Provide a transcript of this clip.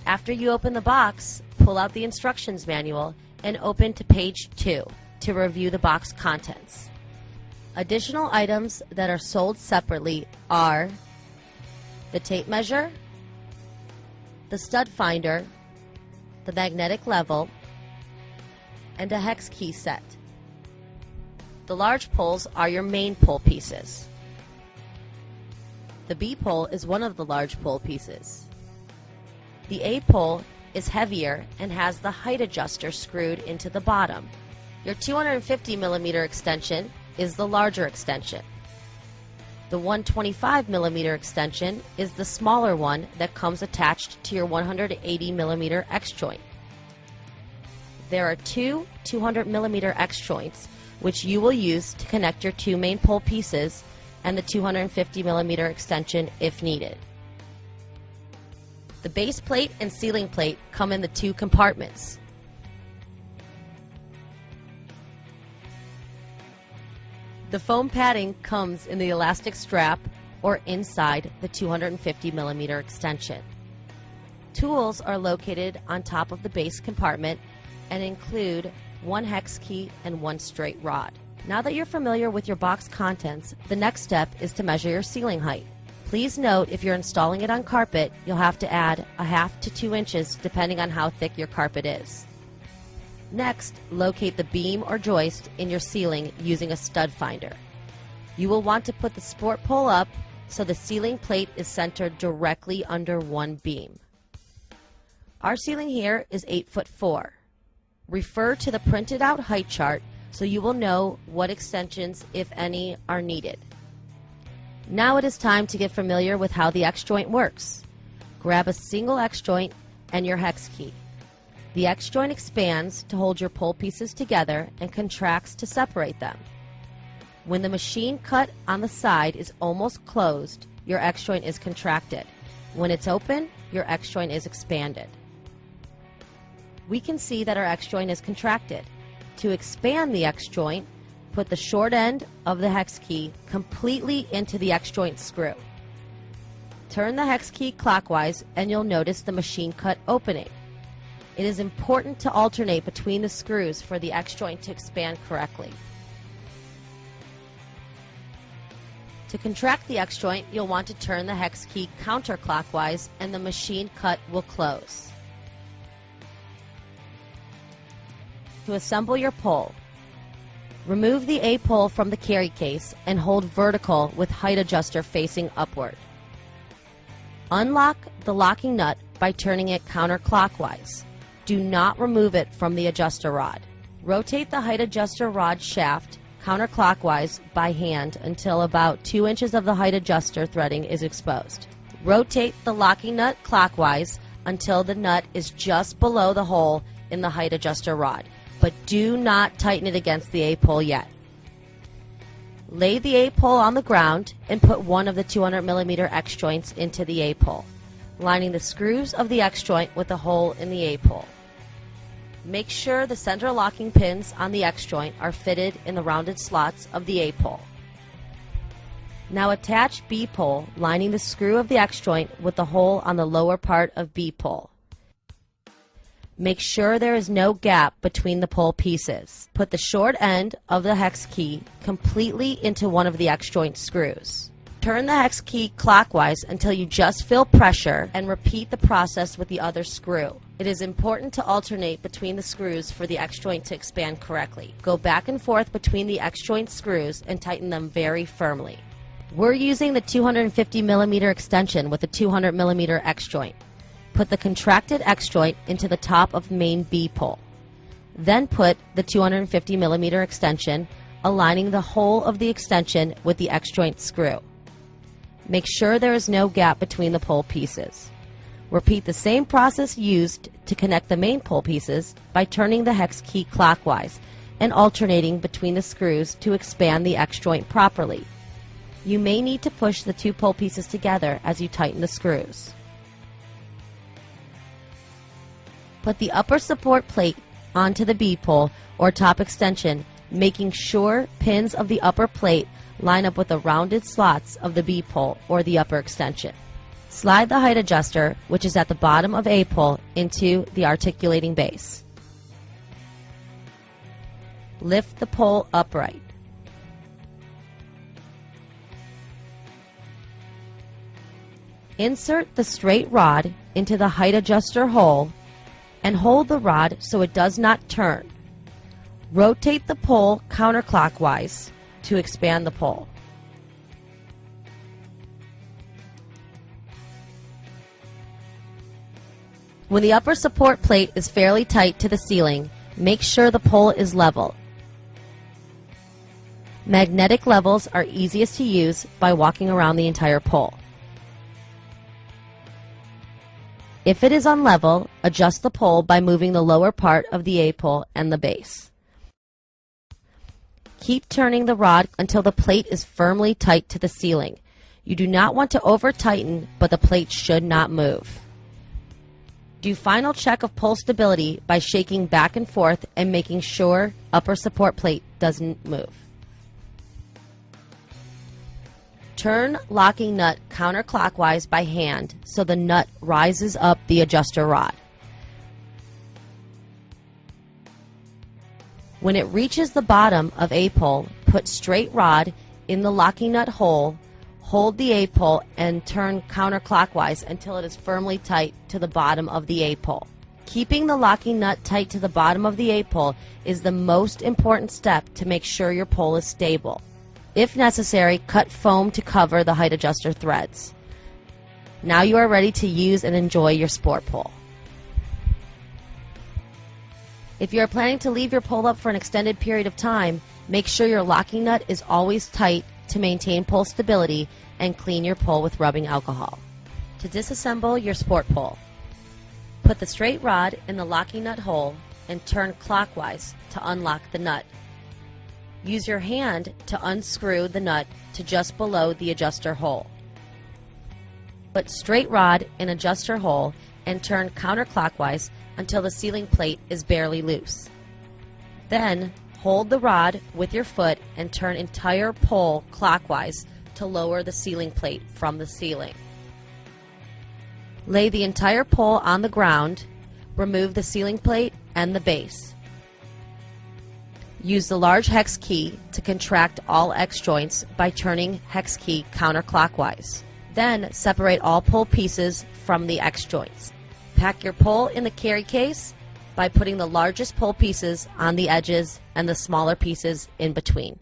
After you open the box, pull out the instructions manual and open to page 2 to review the box contents. Additional items that are sold separately are the tape measure, the stud finder, the magnetic level, and a hex key set. The large poles are your main pole pieces. The B pole is one of the large pole pieces. The A pole is heavier and has the height adjuster screwed into the bottom. Your 250 millimeter extension is the larger extension. The 125 millimeter extension is the smaller one that comes attached to your 180 millimeter X joint. There are two 200 millimeter X joints which you will use to connect your two main pole pieces and the 250 millimeter extension if needed. The base plate and ceiling plate come in the two compartments. The foam padding comes in the elastic strap or inside the 250 millimeter extension. Tools are located on top of the base compartment and include one hex key and one straight rod. Now that you're familiar with your box contents, the next step is to measure your ceiling height. Please note if you're installing it on carpet, you'll have to add 1/2 to 2 inches depending on how thick your carpet is. Next, locate the beam or joist in your ceiling using a stud finder. You will want to put the support pole up so the ceiling plate is centered directly under one beam. Our ceiling here is 8'4". Refer to the printed out height chart so you will know what extensions, if any, are needed. Now it is time to get familiar with how the X joint works. Grab a single X joint and your hex key. The X joint expands to hold your pole pieces together and contracts to separate them. When the machine cut on the side is almost closed, your X joint is contracted. When it's open, your X joint is expanded. We can see that our X joint is contracted. To expand the X joint, put the short end of the hex key completely into the X joint screw. Turn the hex key clockwise and you'll notice the machine cut opening. It is important to alternate between the screws for the X joint to expand correctly. To contract the X joint, you'll want to turn the hex key counterclockwise and the machine cut will close. To assemble your pole, remove the A pole from the carry case and hold vertical with height adjuster facing upward. Unlock the locking nut by turning it counterclockwise. Do not remove it from the adjuster rod. Rotate the height adjuster rod shaft counterclockwise by hand until about 2 inches of the height adjuster threading is exposed. Rotate the locking nut clockwise until the nut is just below the hole in the height adjuster rod, but do not tighten it against the A pole yet. Lay the A pole on the ground and put one of the 200 millimeter X joints into the A pole, lining the screws of the X joint with a hole in the A pole. Make sure the center locking pins on the X joint are fitted in the rounded slots of the A pole. Now attach B pole, lining the screw of the X joint with the hole on the lower part of B pole. Make sure there is no gap between the pole pieces. Put the short end of the hex key completely into one of the X joint screws. Turn the hex key clockwise until you just feel pressure and repeat the process with the other screw. It is important to alternate between the screws for the X joint to expand correctly. Go back and forth between the X joint screws and tighten them very firmly. We're using the 250 millimeter extension with a 200 millimeter X joint. Put the contracted X joint into the top of main B pole. Then put the 250 millimeter extension, aligning the whole of the extension with the X joint screw. Make sure there is no gap between the pole pieces. Repeat the same process used to connect the main pole pieces by turning the hex key clockwise and alternating between the screws to expand the X joint properly. You may need to push the two pole pieces together as you tighten the screws. Put the upper support plate onto the B pole or top extension, making sure pins of the upper plate line up with the rounded slots of the B pole or the upper extension. Slide the height adjuster, which is at the bottom of A pole, into the articulating base. Lift the pole upright. Insert the straight rod into the height adjuster hole and hold the rod so it does not turn. Rotate the pole counterclockwise to expand the pole. When the upper support plate is fairly tight to the ceiling, make sure the pole is level. Magnetic levels are easiest to use by walking around the entire pole. If it is unlevel, adjust the pole by moving the lower part of the A-pole and the base. Keep turning the rod until the plate is firmly tight to the ceiling. You do not want to over-tighten, but the plate should not move. Do final check of pole stability by shaking back and forth and making sure upper support plate doesn't move. Turn locking nut counterclockwise by hand so the nut rises up the adjuster rod. When it reaches the bottom of A-pole, put straight rod in the locking nut hole, hold the A-pole and turn counterclockwise until it is firmly tight to the bottom of the A-pole. Keeping the locking nut tight to the bottom of the A-pole is the most important step to make sure your pole is stable. If necessary, cut foam to cover the height adjuster threads. Now you are ready to use and enjoy your sport pole. If you are planning to leave your pole up for an extended period of time, make sure your locking nut is always tight to maintain pole stability and clean your pole with rubbing alcohol. To disassemble your sport pole, put the straight rod in the locking nut hole and turn clockwise to unlock the nut. Use your hand to unscrew the nut to just below the adjuster hole. Put straight rod in adjuster hole and turn counterclockwise until the ceiling plate is barely loose. Then hold the rod with your foot and turn entire pole clockwise to lower the ceiling plate from the ceiling. Lay the entire pole on the ground, remove the ceiling plate and the base. Use the large hex key to contract all X joints by turning hex key counterclockwise. Then separate all pole pieces from the X joints. Pack your pole in the carry case by putting the largest pole pieces on the edges and the smaller pieces in between.